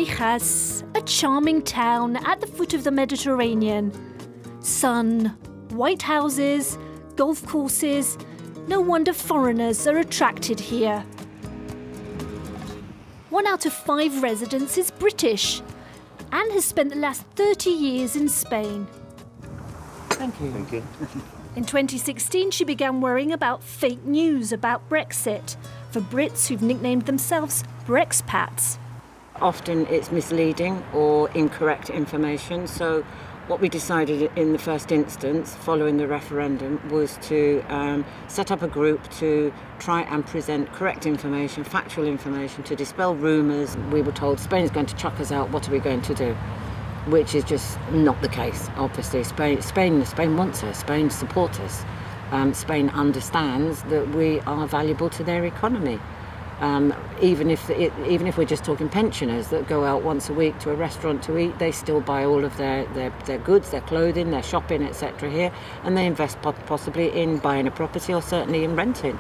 MIJAS, a charming town at the foot of the Mediterranean. Sun, white houses, golf courses. No wonder foreigners are attracted here. 1 out of 5 residents is British. Anne has spent the last 30 years in Spain. Thank you. Thank you. In 2016, she began worrying about fake news about Brexit for Brits who've nicknamed themselves Brexpats. Often it's misleading or incorrect information. So what we decided in the first instance, following the referendum, was to set up a group to try and present correct information, factual information, to dispel rumours. We were told Spain's going to chuck us out, what are we going to do? Which is just not the case, obviously. Spain wants us, Spain supports us. Spain understands that we are valuable to their economy. Even if we're just talking pensioners that go out once a week to a restaurant to eat, they still buy all of their goods, their clothing, their shopping, etc. here, and they invest possibly in buying a property or certainly in renting.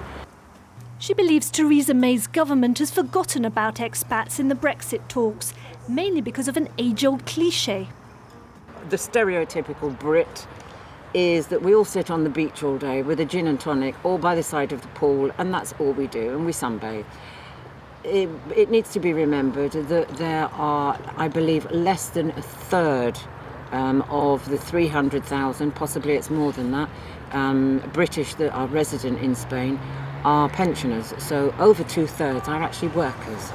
She believes Theresa May's government has forgotten about expats in the Brexit talks, mainly because of an age-old cliché. The stereotypical Brit is that we all sit on the beach all day with a gin and tonic, all by the side of the pool, and that's all we do, and we sunbathe. It needs to be remembered that there are, I believe, less than a third of the 300,000, possibly it's more than that, British that are resident in Spain are pensioners. So over 2/3 are actually workers.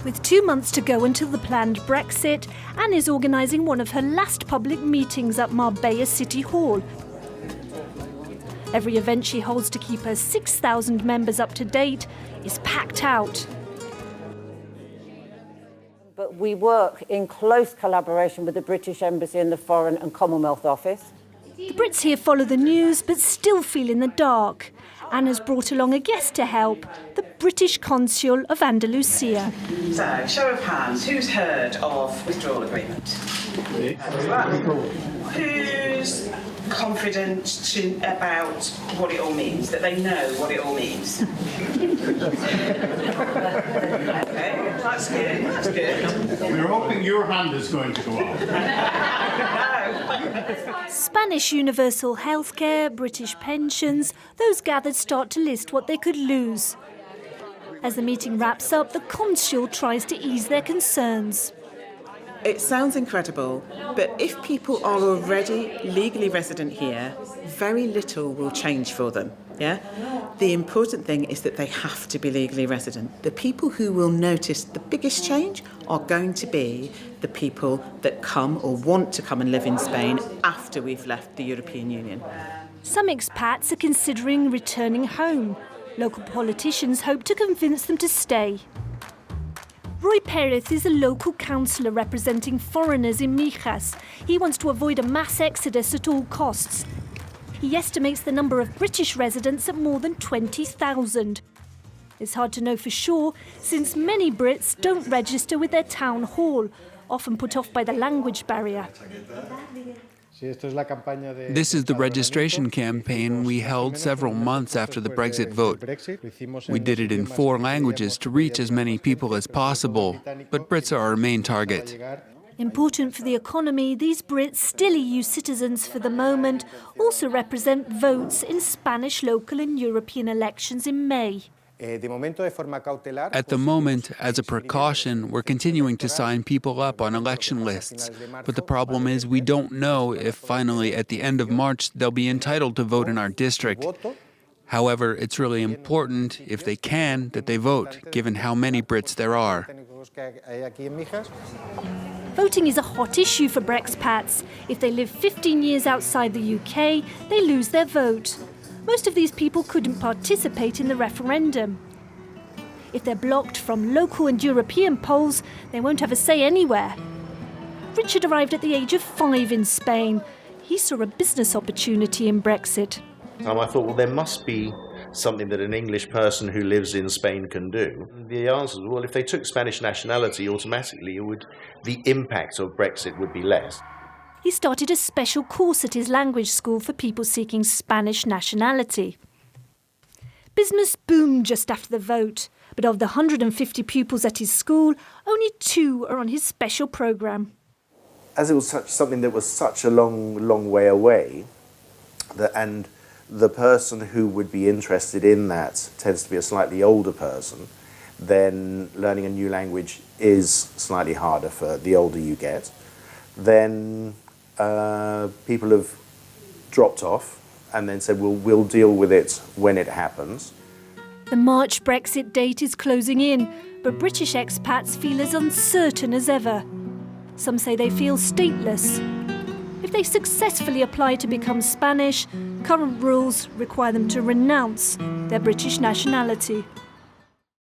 With 2 months to go until the planned Brexit, Anne is organising one of her last public meetings at Marbella City Hall. Every event she holds to keep her 6,000 members up to date is packed out. But we work in close collaboration with the British Embassy and the Foreign and Commonwealth Office. The Brits here follow the news but still feel in the dark. Anne has brought along a guest to help, the British Consul of Andalusia. So, show of hands, who's heard of withdrawal agreement? Who's confident about what it all means, that they know what it all means? Okay, that's good, that's good. We're hoping your hand is going to go up. Spanish universal healthcare, British pensions, those gathered start to list what they could lose. As the meeting wraps up, the consul tries to ease their concerns. It sounds incredible, but if people are already legally resident here, very little will change for them. Yeah? The important thing is that they have to be legally resident. The people who will notice the biggest change are going to be the people that come or want to come and live in Spain after we've left the European Union. Some expats are considering returning home. Local politicians hope to convince them to stay. Roy PEREZ is a local councillor representing foreigners in MIJAS. He wants to avoid a mass exodus at all costs. He estimates the number of British residents at more than 20,000. It's hard to know for sure, since many Brits don't register with their town hall, often put off by the language barrier. This is the registration campaign we held several months after the Brexit vote. We did it in 4 languages to reach as many people as possible, but Brits are our main target. Important for the economy, these Brits, still EU citizens for the moment, also represent votes in Spanish local and European elections in May. At the moment, as a precaution, we're continuing to sign people up on election lists. But the problem is we don't know if finally at the end of March they'll be entitled to vote in our district. However, it's really important, if they can, that they vote, given how many Brits there are. Voting is a hot issue for Brexpats. If they live 15 years outside the UK, they lose their vote. Most of these people couldn't participate in the referendum. If they're blocked from local and European polls, they won't have a say anywhere. Richard arrived at the age of 5 in Spain. He saw a business opportunity in Brexit. I thought, well, there must be something that an English person who lives in Spain can do. The answer was, well, if they took Spanish nationality, automatically the impact of Brexit would be less. He started a special course at his language school for people seeking Spanish nationality. Business boomed just after the vote, but of the 150 pupils at his school, only 2 are on his special programme. As it was something that was such a long way away, and the person who would be interested in that tends to be a slightly older person, then learning a new language is slightly harder for the older you get. Then people have dropped off and then said, we'll deal with it when it happens. The March Brexit date is closing in, but British expats feel as uncertain as ever. Some say they feel stateless. If they successfully apply to become Spanish, current rules require them to renounce their British nationality.